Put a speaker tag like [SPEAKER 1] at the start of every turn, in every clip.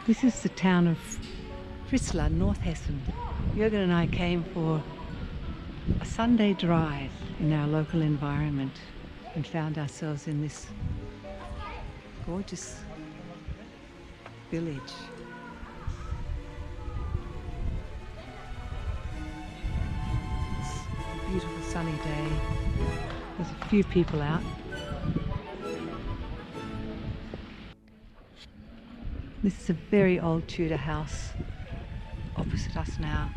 [SPEAKER 1] This is the town of Fritzlar, North Hessen. Jürgen and I came for a Sunday drive in our local environment and found ourselves in this gorgeous village. It's a beautiful sunny day. There's a few people out. This is a very old Tudor house opposite us now.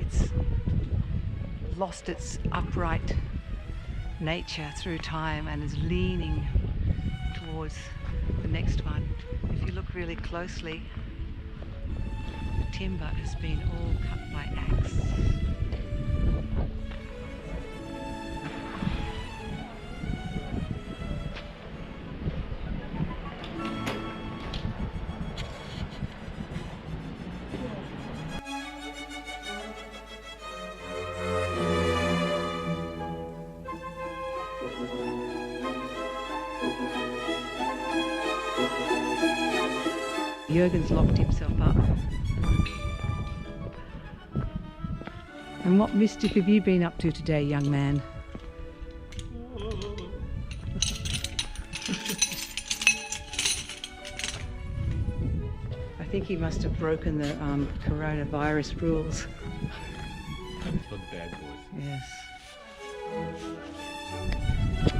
[SPEAKER 1] It's lost its upright nature through time and is leaning towards the next one. If you look really closely, the timber has been all cut by axe. Jürgen's locked himself up. And what mischief have you been up to today, young man? I think he must have broken the coronavirus rules.
[SPEAKER 2] For the bad boys.
[SPEAKER 1] Yes.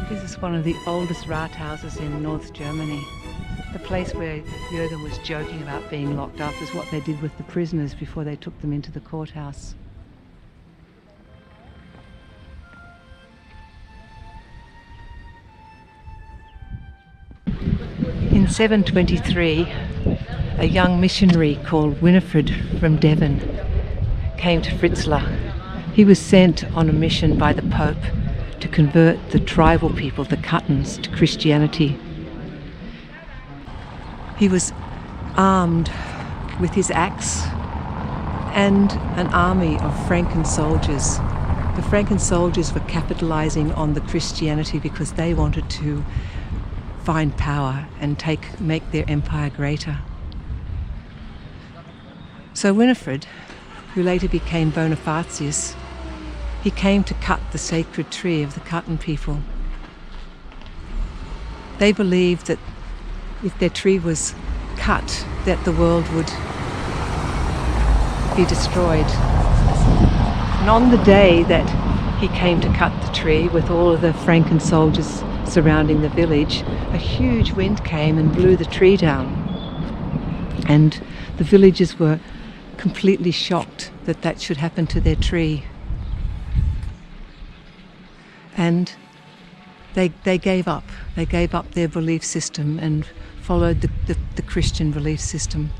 [SPEAKER 1] This is one of the oldest rathhouses in North Germany. The place where Jürgen was joking about being locked up is what they did with the prisoners before they took them into the courthouse. In 723, a young missionary called Winifred from Devon came to Fritzlar. He was sent on a mission by the Pope to convert the tribal people, the Kattens, to Christianity. He was armed with his axe and an army of Franken soldiers. The Franken soldiers were capitalizing on the Christianity because they wanted to find power and make their empire greater. So Winifred, who later became Boniface, he came to cut the sacred tree of the Katten people. They believed that if their tree was cut, that the world would be destroyed. And on the day that he came to cut the tree with all of the Franken soldiers surrounding the village, a huge wind came and blew the tree down. And the villagers were completely shocked that that should happen to their tree. And they gave up. They gave up their belief system and followed the Christian belief system.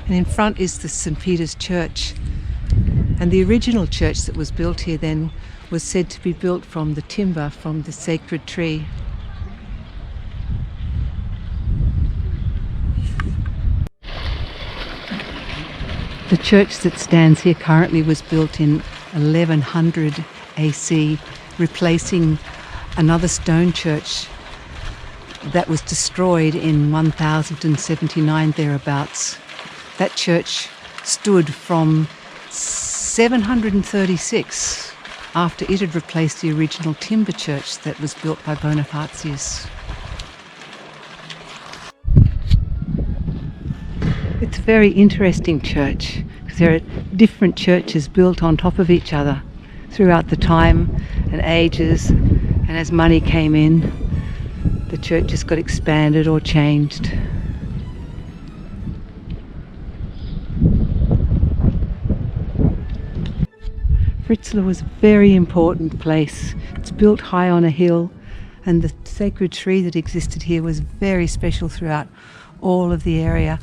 [SPEAKER 1] And in front is the St. Peter's Church. And the original church that was built here then was said to be built from the timber from the sacred tree. The church that stands here currently was built in 1100 AC, replacing another stone church that was destroyed in 1079 thereabouts. That church stood from 736 after it had replaced the original timber church that was built by Boniface. It's a very interesting church because there are different churches built on top of each other throughout the time and ages, and as money came in, the church just got expanded or changed. Fritzlar was a very important place. It's built high on a hill, and the sacred tree that existed here was very special throughout all of the area.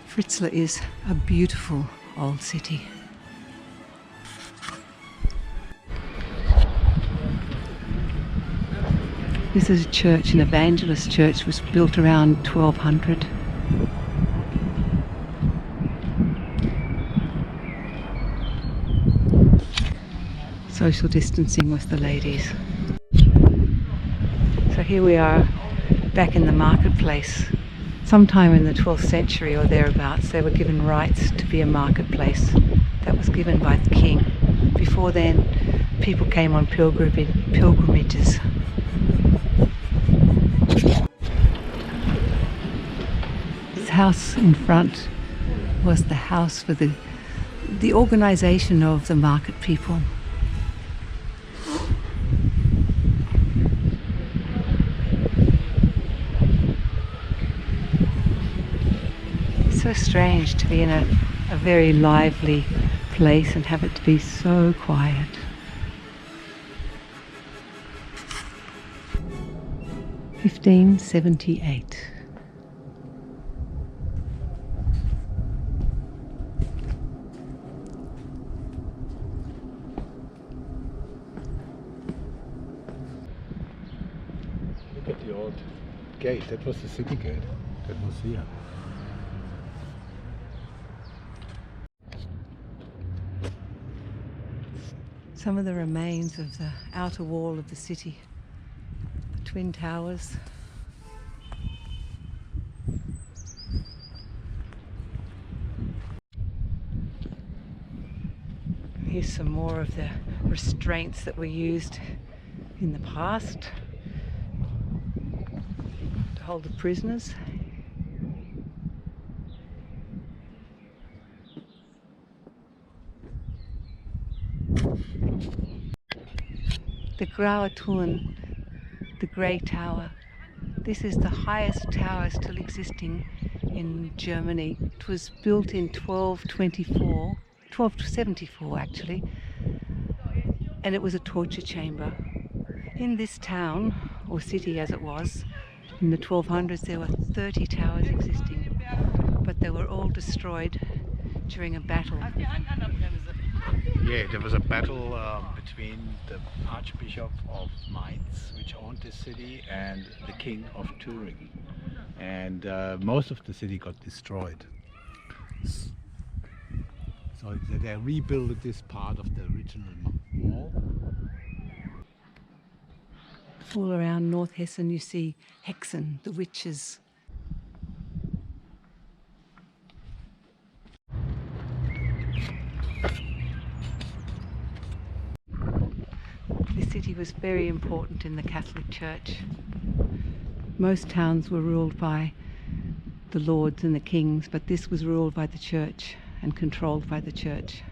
[SPEAKER 1] Fritzlar is a beautiful old city. This is a church, an evangelist church, was built around 1200. social distancing with the ladies. So here we are back in the marketplace. Sometime in the 12th century or thereabouts they were given rights to be a marketplace. That was given by the king. Before then people came on pilgrimages. This house in front was the house for the organization of the market people. It's so strange to be in a very lively place and have it to be so quiet. (1578).
[SPEAKER 2] Look at the old gate. That was the city gate. That was here.
[SPEAKER 1] Some of the remains of the outer wall of the city. The twin towers. Here's some more of the restraints that were used in the past to hold the prisoners. The Graue Turm, the Grey Tower. This is the highest tower still existing in Germany. It was built in 1274 actually, and it was a torture chamber. In this town, or city as it was, in the 1200s there were 30 towers existing, but they were all destroyed during a battle.
[SPEAKER 2] Yeah, there was a battle between the Archbishop of Mainz, which owned this city, and the King of Turin. And most of the city got destroyed. So they rebuilt this part of the original wall.
[SPEAKER 1] All around North Hessen you see Hexen, the witches. This city was very important in the Catholic Church. Most towns were ruled by the lords and the kings, but this was ruled by the church and controlled by the church.